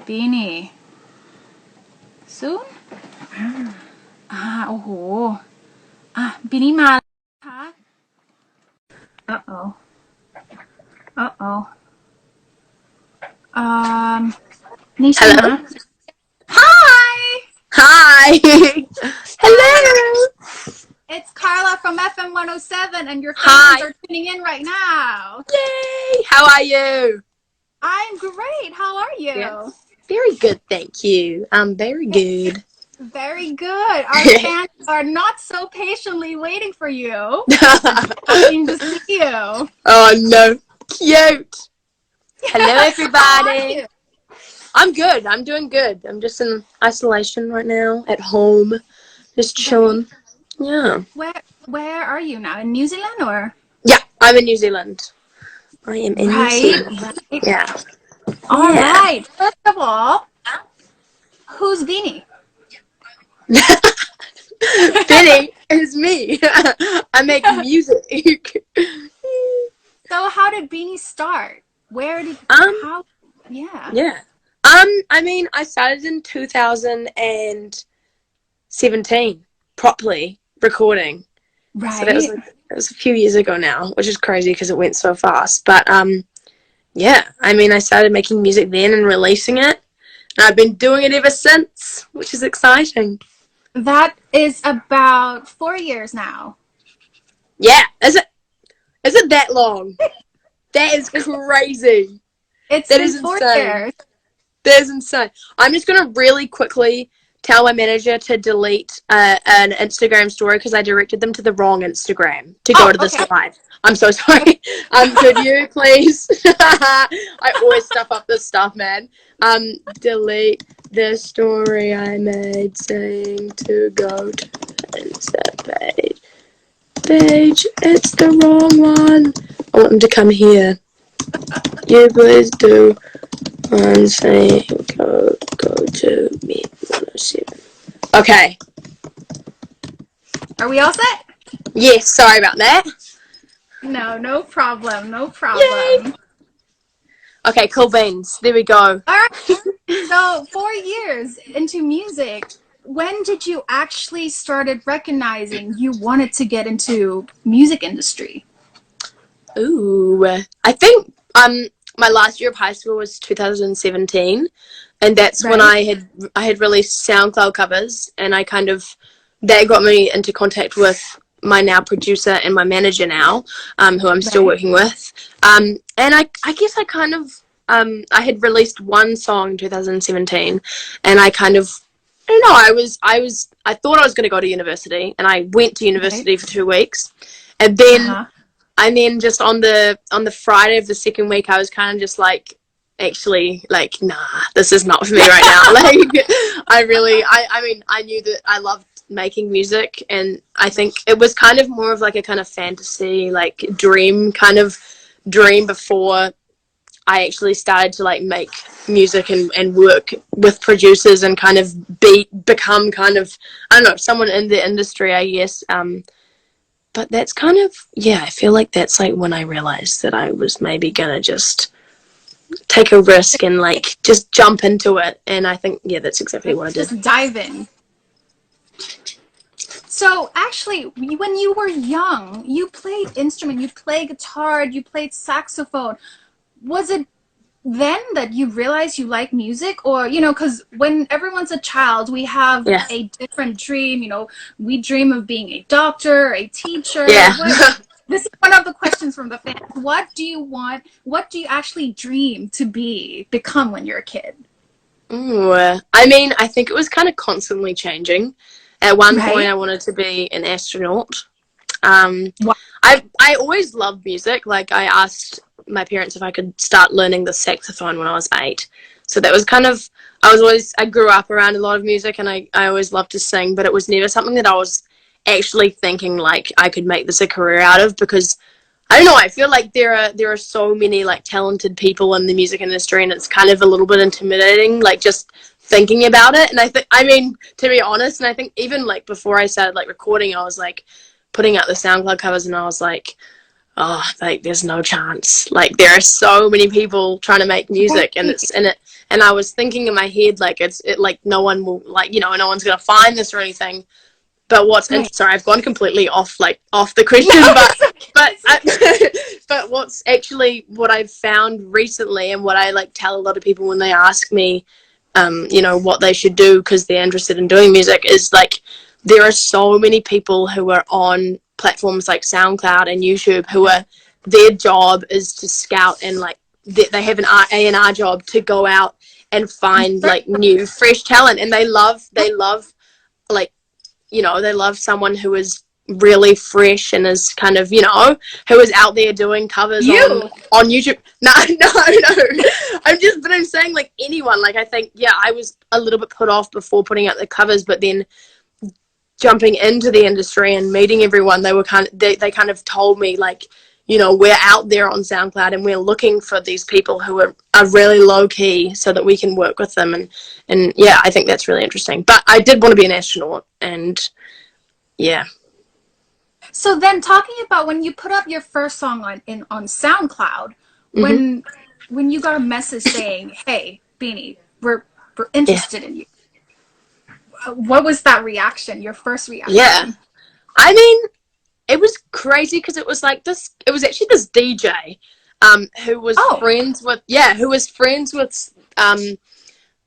Benee soon โอ้โหBenee มาค่ะ uh-oh uh-oh นี่ใช่ไหม Hi Hi. Hello. It's Carla from FM 107 and your fans Hi. are tuning in right now. Yay. How are you? I'm great. How are you? Yeah. Very good, thank you. Very good. Very good. Our fans are not so patiently waiting for you. Waiting to see you. Oh, no. Cute. Hello, How are everybody. you? I'm good. I'm doing good. I'm just in isolation right now at home. Just chilling. Yeah. Where are you now? In New Zealand or? Yeah, I'm in New Zealand. I am in New Zealand. Right. Yeah. All right. First of all, who's Benee? Benee is me. I make music. So how did Benee start? Where did how? Yeah. Yeah. I mean, I started in 2017 properly recording. Right. So it was a few years ago now, which is crazy because it went so fast. But yeah, I mean, I started making music then and releasing it, and I've been doing it ever since, which is exciting. That is about 4 years now. Yeah, is it that long? That is crazy. It's That been is 4 insane. years. That is insane. I'm just going to really quickly tell my manager to delete an Instagram story because I directed them to the wrong Instagram to go to this live. I'm so sorry. Could you please? I always stuff up this stuff, man. Delete the story I made saying to go to Insta page. It's the wrong one. I want them to come here. You please do. I'm saying go to me 107. Okay. Are we all set? Yes, sorry about that. No problem. No problem. Yay. Okay, cool beans. There we go. All right. So 4 years into music, when did you actually started recognizing you wanted to get into music industry? Ooh, I think my last year of high school was 2017, and that's when I had released SoundCloud covers, and that got me into contact with my now producer and my manager now, who I'm still working with. And I guess I had released one song in 2017, and I don't know, I thought I was going to go to university, and I went to university for 2 weeks, and then and then just on the Friday of the second week, I was kind of just like, actually, like, nah, this is not for me right now. Like, I mean, I knew that I loved making music, and I think it was kind of more of like a kind of fantasy, like dream before I actually started to like make music and work with producers and kind of become kind of, I don't know, someone in the industry, I guess. But that's kind of, yeah, I feel like that's like when I realized that I was maybe gonna just take a risk and like just jump into it. And I think, yeah, that's exactly what I did. Just dive in. So actually, when you were young, you played instrument, you played guitar, you played saxophone. Was it then that you realized you like music? Or, you know, because when everyone's a child, we have a different dream. You know, we dream of being a doctor, a teacher. Yeah. This is one of the questions from the fans. What do you want? What do you actually dream to become when you're a kid? Ooh, I mean, I think it was kind of constantly changing. At one point, I wanted to be an astronaut. I always loved music. Like, I asked my parents if I could start learning the saxophone when I was 8. So that was kind of, I grew up around a lot of music, and I always loved to sing, but it was never something that I was actually thinking like I could make this a career out of, because I don't know, I feel like there are so many like talented people in the music industry, and it's kind of a little bit intimidating, like just thinking about it. And I mean, to be honest, and I think even like before I started like recording, I was like putting out the SoundCloud covers, and I was like, oh, like there's no chance. Like there are so many people trying to make music, and it's in it. And I was thinking in my head, like like no one will, like, you know, no one's gonna find this or anything. But sorry, I've gone completely off the question, but what's actually what I've found recently, and what I like tell a lot of people when they ask me, you know, what they should do because they're interested in doing music, is like there are so many people who are on platforms like SoundCloud and YouTube who are, their job is to scout, and like they have an A&R job to go out and find like new fresh talent, and they love like, you know, they love someone who is really fresh and is kind of, you know, who is out there doing covers on YouTube. No. I'm saying like anyone. Like I think, yeah, I was a little bit put off before putting out the covers, but then jumping into the industry and meeting everyone, they kind of told me like, you know, we're out there on SoundCloud and we're looking for these people who are really low key so that we can work with them. And yeah, I think that's really interesting. But I did want to be an astronaut, and yeah. So then, talking about when you put up your first song on SoundCloud, when you got a message saying, "Hey, Benee, we're interested in you," what was that reaction? Your first reaction? Yeah, I mean, it was crazy because it was like this. It was actually this DJ, who was friends with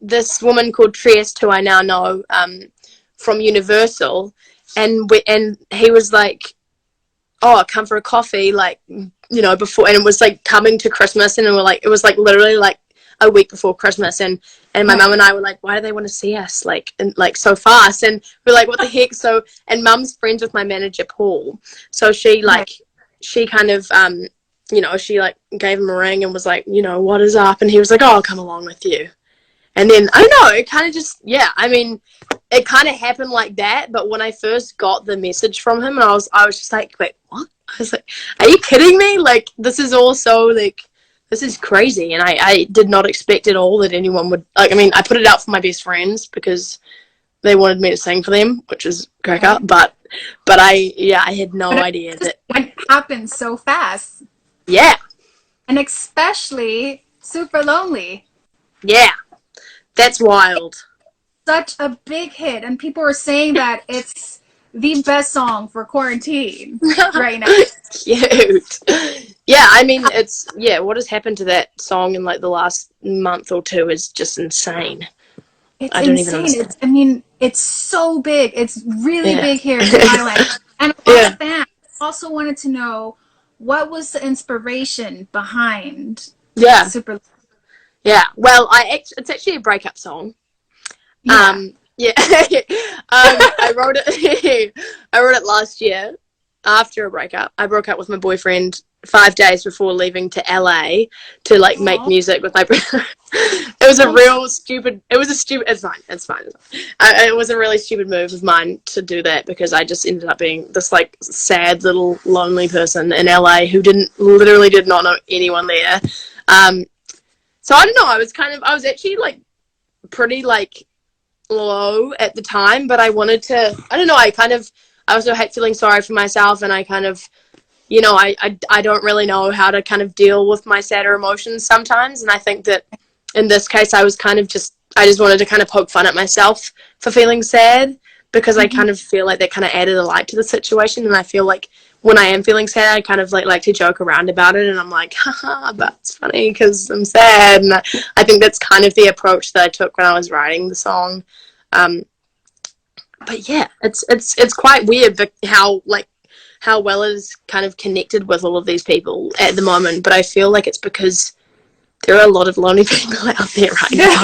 this woman called Trieste, who I now know from Universal, and he was like, "Oh, come for a coffee," like, you know, before, and it was like coming to Christmas, and it was like literally like a week before Christmas, and my mum and I were like, why do they want to see us like so fast? And we're like, what the heck? So, and mum's friends with my manager Paul, so she kind of you know, she like gave him a ring and was like, you know, what is up? And he was like, oh, I'll come along with you. And then I don't know, it kind of just, yeah, I mean, it kind of happened like that. But when I first got the message from him, and I was just like, wait, what? I was like, are you kidding me? Like, this is all so like, this is crazy. And I did not expect at all that anyone would, like, I mean, I put it out for my best friends because they wanted me to sing for them, which is crack up. But I had no idea that it happened so fast. Yeah. And especially Supalonely. Yeah. That's wild. Such a big hit. And people were saying that it's the best song for quarantine right now. Cute. Yeah, I mean, it's, yeah, what has happened to that song in like the last month or two is just insane. It's insane. I mean, it's so big. It's really big here in Thailand. And a lot of fans also wanted to know, what was the inspiration behind Super? Yeah, well, it's actually a breakup song. I wrote it last year after a breakup. I broke up with my boyfriend 5 days before leaving to LA to like make music with my brother. It was a really stupid move of mine to do that, because I just ended up being this like sad little lonely person in LA who literally did not know anyone there. So I don't know, I was actually like pretty like low at the time, but I wanted to, I don't know, I also hate feeling sorry for myself, and I kind of, you know, I don't really know how to kind of deal with my sadder emotions sometimes, and I think that in this case I just wanted to kind of poke fun at myself for feeling sad, because I kind of feel like that kind of added a light to the situation, and I feel like when I am feeling sad I kind of like to joke around about it, and I'm like, haha, that's funny because I'm sad, and I think that's kind of the approach that I took when I was writing the song. But yeah, it's quite weird how well it is kind of connected with all of these people at the moment, but I feel like it's because there are a lot of lonely people out there right now.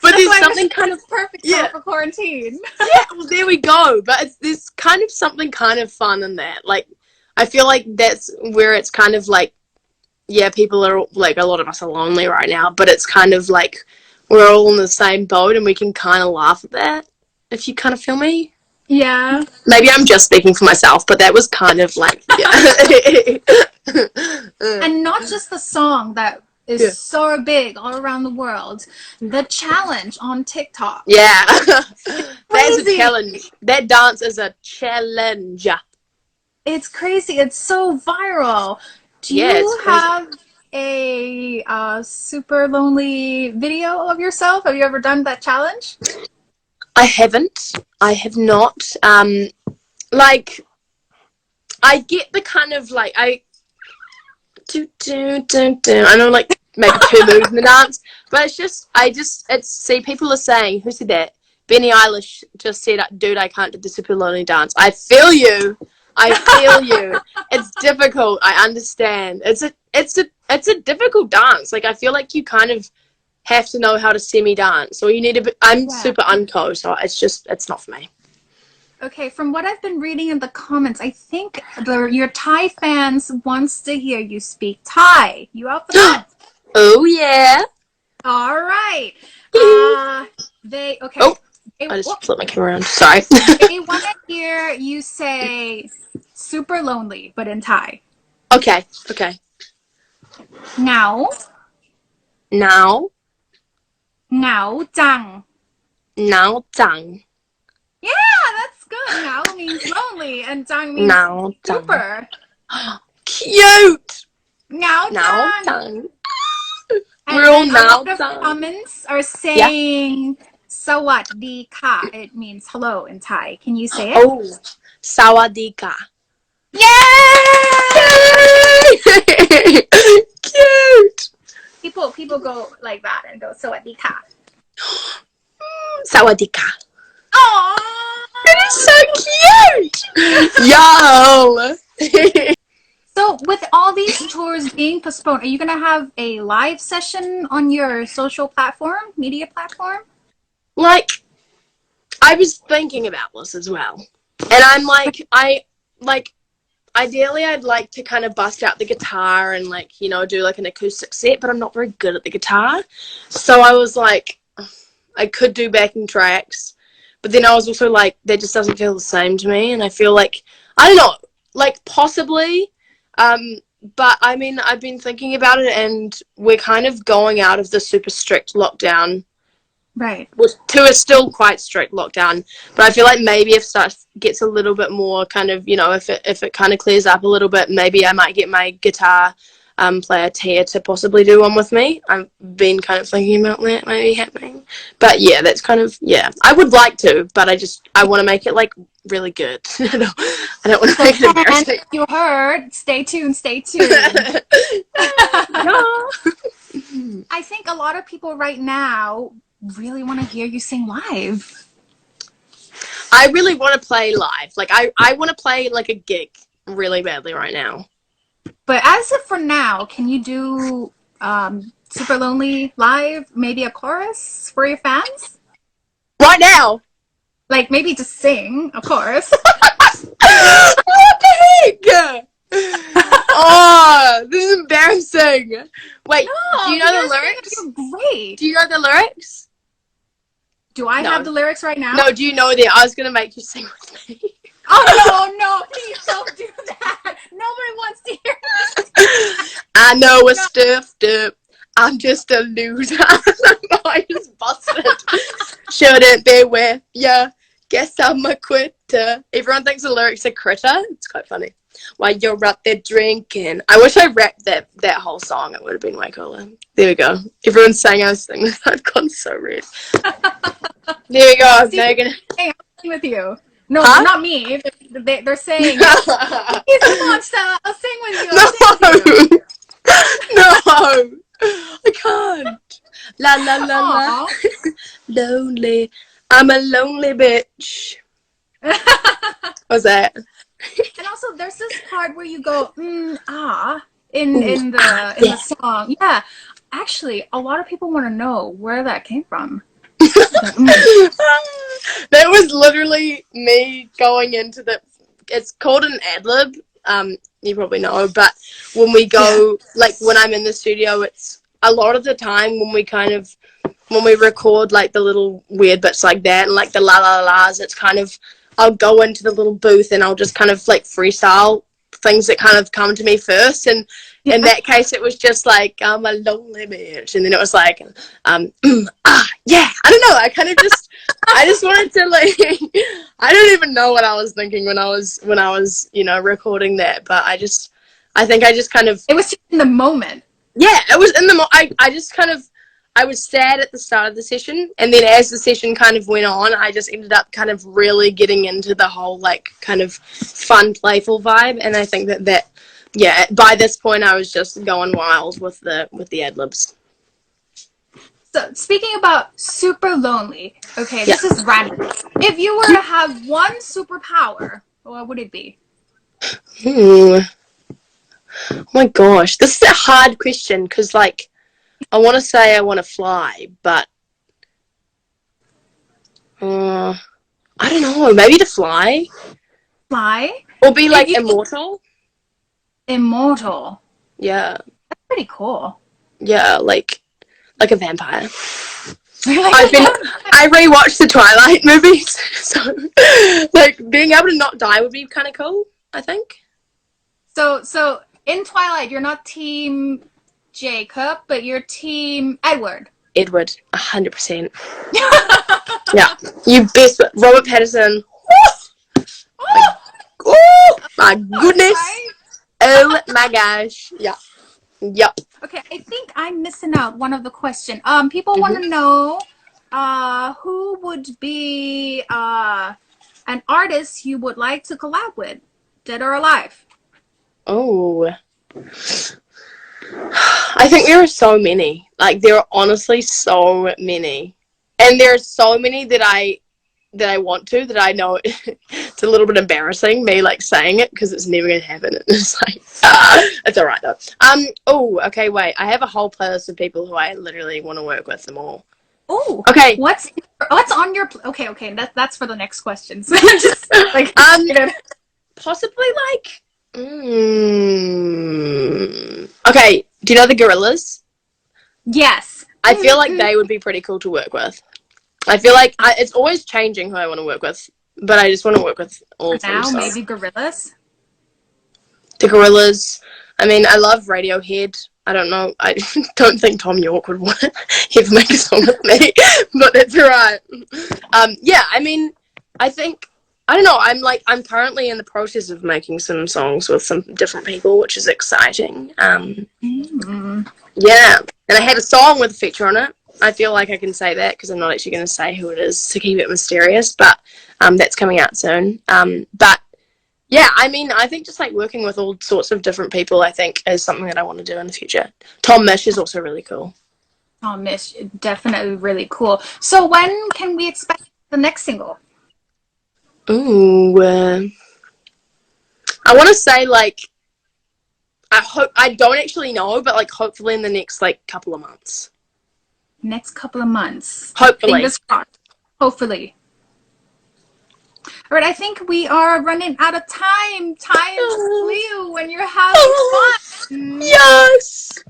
But there's something kind of perfect for quarantine. Yeah, well, there we go. But there's kind of something kind of fun in that. Like, I feel like that's where it's kind of like, yeah, people are like, a lot of us are lonely right now, but it's kind of like we're all in the same boat, and we can kind of laugh at that, if you kind of feel me. Yeah. Maybe I'm just speaking for myself, but that was kind of like, And not just the song that is so big all around the world, the challenge on TikTok. Yeah. That's a challenge. That dance is a challenge. It's crazy. It's so viral. Do Yeah, it's you crazy. have a super lonely video of yourself? Have you ever done that challenge? I haven't. I have not. Like, I get the kind of like I don't like make a two moves in the dance, but it's see people are saying who said that? Benee Eilish just said, "Dude, I can't do the Supalonely dance." I feel you. I feel you. It's difficult. I understand. It's a difficult dance. Like I feel like you kind of have to know how to semi dance, or you need a bit. I'm Yeah. super unco, so it's not for me. Okay, from what I've been reading in the comments, I think your Thai fans wants to hear you speak Thai. You up for that? Oh yeah. All right. Okay. Oh, They, I just flipped my camera around. Sorry. they want to hear you say super lonely, but in Thai. Okay. Ngao, Now, ngao jang. now, dang. Yeah, that's good. Ngao means lonely, and jang means Now, dang. super. Cute. Ngao Now, jang. dang. And We're all then a now lot of dang. comments are saying "sawadee ka." It means hello in Thai. Can you say it? Oh, sawadika. Yay! Cute. People go like that and go "sawadee ka." Sawadika. Aww. It is so cute. Yo. So with all these tours being postponed, are you gonna have a live session on your social platform, media platform? Like, I was thinking about this as well. And I'm like, ideally I'd like to kind of bust out the guitar and like, you know, do like an acoustic set, but I'm not very good at the guitar. So I was like, I could do backing tracks, but then I was also like, that just doesn't feel the same to me. And I feel like, I don't know, like possibly, but I mean, I've been thinking about it and we're kind of going out of the super strict lockdown. Right. To a still quite strict lockdown, but I feel like maybe if stuff gets a little bit more kind of, you know, if it kind of clears up a little bit, maybe I might get my guitar player Tia to possibly do one with me. I've been kind of thinking about that maybe happening, but yeah, that's kind of, yeah, I would like to, but I want to make it like really good. I don't want to make it embarrassing. You heard. Stay tuned. Stay tuned. I think a lot of people right now really want to hear you sing live. I really want to play live. Like I want to play like a gig really badly right now. But as of for now, can you do Super Lonely live? Maybe a chorus for your fans? Right now? Like maybe just sing, of course. What the heck? Oh, this is embarrassing. Wait, No, do you know the lyrics? You're great. Do you know the lyrics? Do I have the lyrics right now? No, do you know that? I was going to make you sing with me. Oh, no, please don't do that. Nobody wants to hear this. I know a stiff dip. I'm just a loser. I just busted. Shouldn't be with ya. Guess I'm a quitter. Everyone thinks the lyrics are critter. It's quite funny. While you're up there drinking. I wish I rapped that whole song. It would have been way cooler. There we go. Everyone's saying I was singing. I've gone so red. There we go, Megan. Hey, I'll sing with you. No, Huh? not me. They're saying, he's a monster. I'll sing with you. I'll sing with you. No, I can't. La la la la. Lonely. I'm a lonely bitch. What's that? And also, there's this part where you go in the song. Yeah, actually, a lot of people want to know where that came from. That was literally me going into the. It's called an ad lib. You probably know, but when we go, like when I'm in the studio, it's a lot of the time when we record like the little weird bits like that and like the la la la's, it's kind of, I'll go into the little booth and I'll just kind of like freestyle things that kind of come to me first. And in that case, it was just like, I'm a lonely bitch. And then it was like, yeah, I don't know. I kind of just, I just wanted to like, I don't even know what I was thinking when I was, you know, recording that, but I think I just kind of. It was in the moment. Yeah, it was in the I just kind of, I was sad at the start of the session, and then as the session kind of went on, I just ended up kind of really getting into the whole like kind of fun, playful vibe, and I think that yeah, by this point I was just going wild with the ad-libs. So, speaking about Supalonely, okay, this is random. If you were to have one superpower, what would it be? Oh my gosh, this is a hard question, because, like, I want to say I want to fly, but I don't know, maybe to fly? Fly? Or be, like, immortal? Immortal? Yeah. That's pretty cool. Yeah, like a vampire. I rewatched the Twilight movies, so like being able to not die would be kind of cool, I think. So in Twilight, you're not team Jacob, but you're team Edward. Edward, 100%. Yeah, you best. Robert Pattinson. Oh my goodness! Right? Oh my gosh! Yeah. Yep. Okay, I think I'm missing out one of the questions. People want to know who would be an artist you would like to collab with, dead or alive? Oh, I think there are so many. Like, there are honestly so many, and there are so many that I want to, that I know it's a little bit embarrassing me like saying it, because it's never going to happen. It's like, it's all right though. Oh, okay, wait. I have a whole playlist of people who I literally want to work with them all. Oh, okay. What's on your okay? That's for the next question. So just like possibly like. Okay, do you know the Gorillas? Yes. I feel like they would be pretty cool to work with. I feel like it's always changing who I want to work with, but I just want to work with all of them. Now, maybe Gorillaz? The Gorillas. I mean, I love Radiohead. I don't know. I don't think Tom York would want to ever make a song with me, but that's alright. Yeah, I mean, I think, I don't know, I'm currently in the process of making some songs with some different people, which is exciting. Yeah, and I had a song with a feature on it. I feel like I can say that because I'm not actually going to say who it is to keep it mysterious, but that's coming out soon. But yeah, I mean, I think just like working with all sorts of different people, I think is something that I want to do in the future. Tom Misch is also really cool. Tom Misch, definitely really cool. So when can we expect the next single? Ooh, I want to say like, I don't actually know, but like hopefully in the next like couple of months. Next couple of months. Hopefully. Fingers crossed. Hopefully. All right, I think we are running out of time. Time flew when you're having fun. Yes.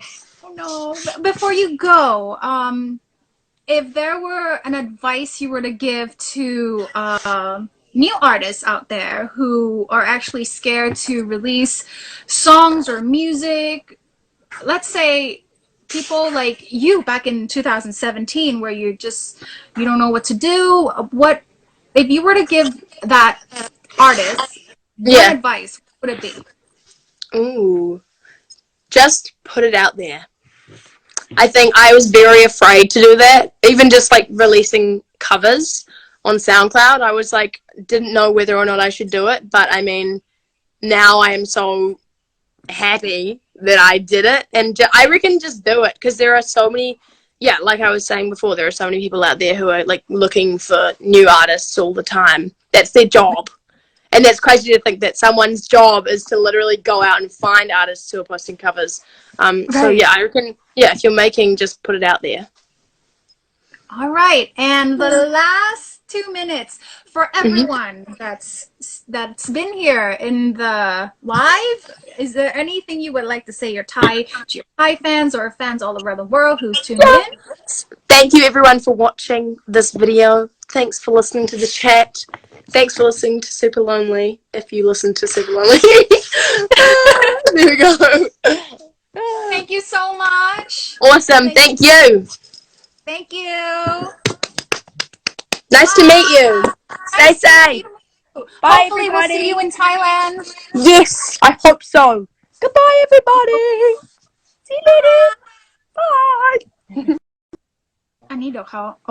Oh no. Before you go, if there were an advice you were to give to new artists out there who are actually scared to release songs or music, let's say people like you back in 2017 where you don't know what to do, what if you were to give that artist one advice, what would it be? Ooh, just put it out there. I think I was very afraid to do that, even just like releasing covers on SoundCloud. I was like, didn't know whether or not I should do it, but I mean, now I am so happy that I did it, and I reckon just do it, because there are so many, like I was saying before, there are so many people out there who are like looking for new artists all the time. That's their job, and that's crazy to think that someone's job is to literally go out and find artists who are posting covers. Right. So yeah, I reckon, if you're making, just put it out there. All right, and the last 2 minutes for everyone that's been here in the live. Is there anything you would like to say to your Thai fans or fans all around the world who's tuned in? Thank you everyone for watching this video. Thanks for listening to the chat. Thanks for listening to Supalonely, if you listen to Supalonely. There we go. Thank you so much. Awesome. Thank you. Thank you. Nice to meet you. Stay safe. Bye, Hopefully we'll everybody. see you in Thailand. Yes, I hope so. Goodbye, everybody. See you later. Bye. อันนี้เดี๋ยวเขา